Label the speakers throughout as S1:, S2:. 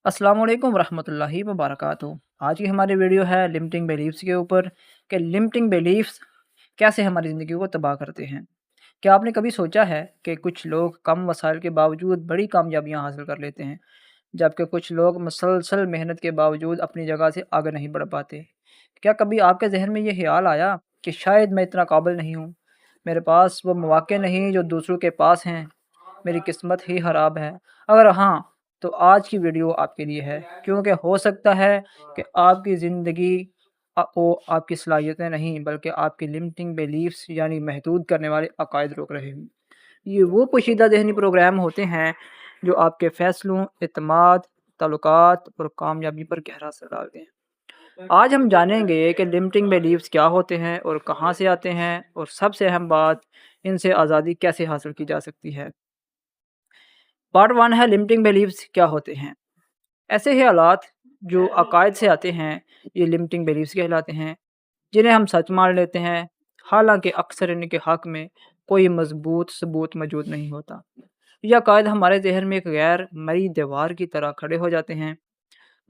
S1: अस्सलाम वालेकुम रहमतुल्लाहि व बरकातहू। आज की हमारी वीडियो है लिमिटिंग बिलीफ्स के ऊपर कि लिमिटिंग बिलीफ्स कैसे हमारी ज़िंदगी को तबाह करते हैं। क्या आपने कभी सोचा है कि कुछ लोग कम वसाइल के बावजूद बड़ी कामयाबियां हासिल कर लेते हैं, जबकि कुछ लोग मुसलसल मेहनत के बावजूद अपनी जगह से आगे नहीं बढ़ पाते? क्या कभी आपके जहन में ये ख्याल आया कि शायद मैं इतना काबिल नहीं हूँ, मेरे पास वो मौके नहीं जो दूसरों के पास हैं, मेरी किस्मत ही ख़राब है? अगर हाँ, तो आज की वीडियो आपके लिए है, क्योंकि हो सकता है कि आपकी ज़िंदगी को आपकी सलाहियतें नहीं बल्कि आपकी लिमिटिंग बिलीफ्स यानी महदूद करने वाले अकायद रोक रहे हों। ये वो पोशीदा ज़हनी प्रोग्राम होते हैं जो आपके फ़ैसलों, एतमाद, ताल्लुकात और कामयाबी पर गहरा असर डालते हैं। आज हम जानेंगे कि लिमिटिंग बिलीफ्स क्या होते हैं और कहाँ से आते हैं, और सबसे अहम बात, इनसे आज़ादी कैसे हासिल की जा सकती है। पार्ट 1 है लिमिटिंग बिलीफ्स क्या होते हैं। ऐसे ही हालात जो अकायद से आते हैं, ये लिमिटिंग बिलीफ्स कहलाते हैं, जिन्हें हम सच मान लेते हैं, हालांकि अक्सर इनके हक में कोई मजबूत सबूत मौजूद नहीं होता। यह अकायद हमारे जहन में एक गैर मरी दीवार की तरह खड़े हो जाते हैं।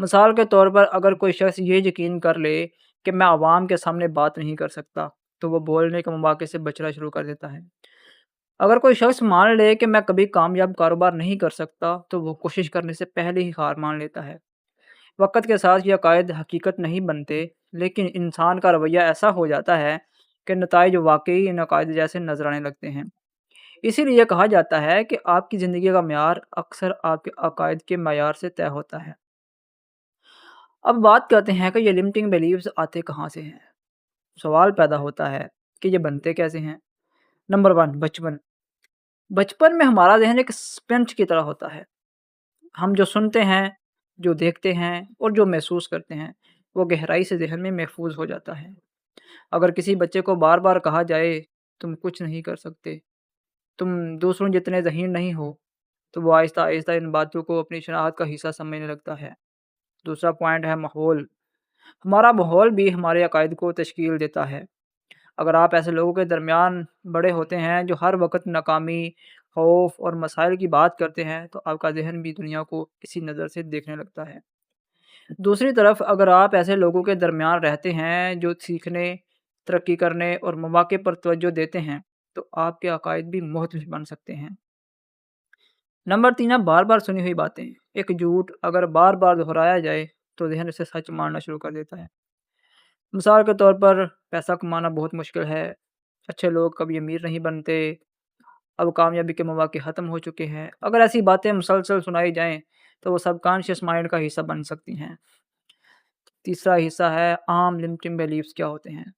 S1: मिसाल के तौर पर, अगर कोई शख्स ये यकीन कर ले कि मैं आवाम के सामने बात नहीं कर सकता, तो वो बोलने के मौके से बचना शुरू कर देता है। अगर कोई शख्स मान ले कि मैं कभी कामयाब कारोबार नहीं कर सकता, तो वो कोशिश करने से पहले ही हार मान लेता है। वक़्त के साथ ये अकायद हकीकत नहीं बनते, लेकिन इंसान का रवैया ऐसा हो जाता है कि नताइज वाक़ई इन अकायद जैसे नज़र आने लगते हैं। इसीलिए कहा जाता है कि आपकी ज़िंदगी का म्यार अक्सर आपके अकायद के म्यार से तय होता है। अब बात करते हैं कि ये लिमिटिंग बिलीव्स आते कहाँ से हैं? सवाल पैदा होता है कि ये बनते कैसे हैं? नंबर 1, बचपन। बचपन में हमारा ज़हन एक स्पंज की तरह होता है। हम जो सुनते हैं, जो देखते हैं और जो महसूस करते हैं, वो गहराई से ज़हन में महफूज हो जाता है। अगर किसी बच्चे को बार-बार कहा जाए, तुम कुछ नहीं कर सकते, तुम दूसरों जितने ज़हीन नहीं हो, तो वो आहिस्ता-आहिस्ता इन बातों को अपनी शनाख्त का हिस्सा समझने लगता है। दूसरा पॉइंट है माहौल। हमारा माहौल भी हमारे अकायद को तश्कील देता है। अगर आप ऐसे लोगों के दरमियान बड़े होते हैं जो हर वक़्त नाकामी, खौफ और मसाइल की बात करते हैं, तो आपका ज़हन भी दुनिया को इसी नज़र से देखने लगता है। दूसरी तरफ, अगर आप ऐसे लोगों के दरमियान रहते हैं जो सीखने, तरक्की करने और मौके पर तवज्जो देते हैं, तो आपके अकायद भी मुख्तलिफ बन सकते हैं। नंबर 3 है बार-बार सुनी हुई बातें। एक झूठ अगर बार-बार दोहराया जाए, तो ज़हन उसे सच मानना शुरू कर देता है। मिसाल के तौर पर, पैसा कमाना बहुत मुश्किल है, अच्छे लोग कभी अमीर नहीं बनते, अब कामयाबी के मौके ख़त्म हो चुके हैं। अगर ऐसी बातें मुसलसल सुनाई जाएँ, तो वो सबकॉन्शियस माइंड का हिस्सा बन सकती हैं। तीसरा हिस्सा है आम लिमिटिंग बिलीफ्स क्या होते हैं।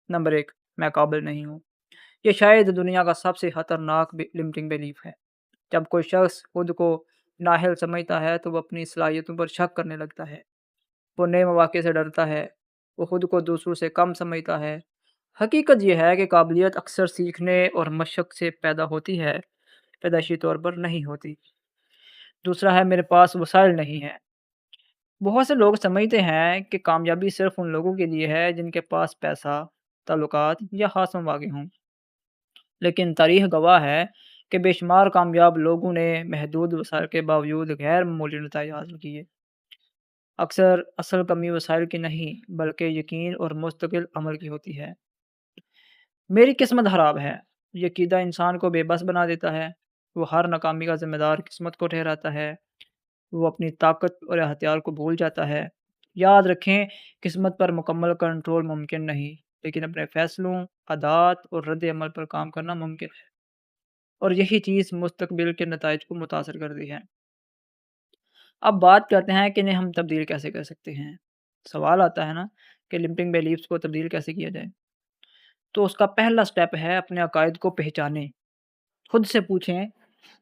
S1: नंबर 1, मैं काबिल नहीं हूँ। ये शायद दुनिया का सबसे खतरनाक लिमिटिंग बिलीफ है। जब कोई शख्स खुद को नाअहल समझता है, तो वो अपनी सलाहियतों पर शक करने लगता है। वो नए मौके से डरता है। वो खुद को दूसरों से कम समझता है। हकीकत यह है कि काबिलियत अक्सर सीखने और मशक से पैदा होती है, पैदाइशी तौर पर नहीं होती। दूसरा है मेरे पास वसाइल नहीं है। बहुत से लोग समझते हैं कि कामयाबी सिर्फ उन लोगों के लिए है जिनके पास पैसा, ताल्लुकात या ख़ास मौक़े हों। लेकिन तारीख़ गवाह है कि बेशुमार कामयाब लोगों ने महदूद वसाइल के बावजूद गैर मामूली नताइज हासिल किए। अक्सर असल कमी वसाइल की नहीं, बल्कि यकीन और मुस्तकिल अमल की होती है। मेरी किस्मत ख़राब है, ये अक़ीदा इंसान को बेबस बना देता है। वो हर नाकामी का ज़िम्मेदार किस्मत को ठहराता है। वो अपनी ताकत और हथियार को भूल जाता है। याद रखें, किस्मत पर मुकम्मल कंट्रोल मुमकिन नहीं, लेकिन अपने फ़ैसलों, आदात और रद्द अमल पर काम करना मुमकिन है। और यही चीज़ मुस्तकबिल के नताइज को मुतासर करती है। अब बात करते हैं कि इन्हें हम तब्दील कैसे कर सकते हैं। सवाल आता है ना कि लिमिटिंग बिलीफ्स को तब्दील कैसे किया जाए। तो उसका पहला स्टेप है अपने अकायद को पहचानें। खुद से पूछें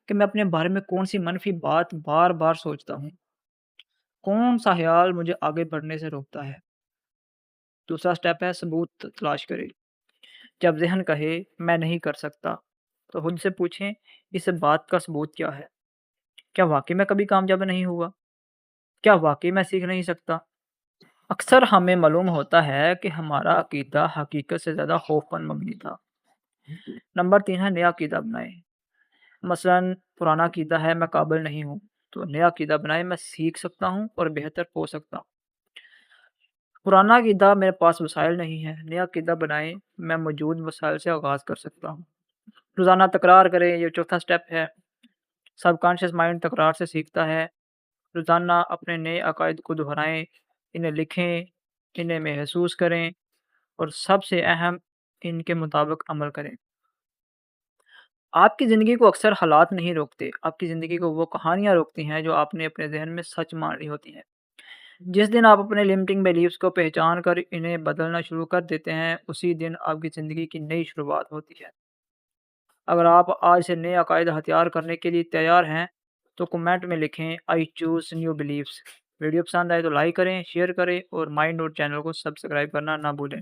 S1: कि मैं अपने बारे में कौन सी मनफी बात बार बार सोचता हूँ, कौन सा ख्याल मुझे आगे बढ़ने से रोकता है। दूसरा स्टेप है सबूत तलाश करें। जब जहन कहे मैं नहीं कर सकता, तो खुद से पूछें इस बात का सबूत क्या है। क्या वाकई मैं कभी कामयाब नहीं हुआ? क्या वाकई मैं सीख नहीं सकता? अक्सर हमें मालूम होता है कि हमारा अकीदा हकीकत से ज़्यादा खौफ पर मबनी था। नंबर 3 है नया अकीदा बनाएं। मसलन पुराना अकीदा है मैं काबिल नहीं हूँ, تو نیا عقیدہ بنائیں، میں سیکھ سکتا ہوں اور بہتر ہو سکتا ہوں۔ پرانا عقیدہ میرے پاس وسائل نہیں ہے، نیا عقیدہ بنائیں، میں موجود وسائل سے آغاز کر سکتا ہوں۔ روزانہ تکرار کریں، یہ چوتھا سٹیپ ہے۔ سب کانشیس مائنڈ تکرار سے سیکھتا ہے۔ روزانہ اپنے نئے عقائد کو دہرائیں، انہیں لکھیں، انہیں محسوس کریں اور سب سے اہم ان کے مطابق عمل کریں۔ آپ کی زندگی کو اکثر حالات نہیں روکتے، آپ کی زندگی کو وہ کہانیاں روکتی ہیں جو آپ نے اپنے ذہن میں سچ مان لی ہوتی ہیں۔ جس دن آپ اپنے لمٹنگ بیلیفز کو پہچان کر انہیں بدلنا شروع کر دیتے ہیں، اسی دن آپ کی زندگی کی نئی شروعات ہوتی ہے۔ اگر آپ آج سے نئے عقائد ہتھیار کرنے کے لیے تیار ہیں تو کمنٹ میں لکھیں آئی چوز نیو بلیفس۔ ویڈیو پسند آئے تو لائک کریں، شیئر کریں اور مائنڈ نوٹ چینل کو سبسکرائب کرنا نہ بھولیں۔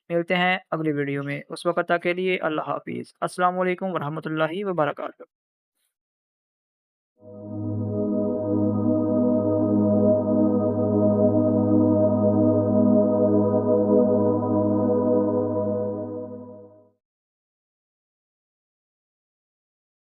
S1: ملتے ہیں اگلی ویڈیو میں، اس وقت تک کے لیے اللہ حافظ۔ السلام علیکم ورحمۃ اللہ وبرکاتہ۔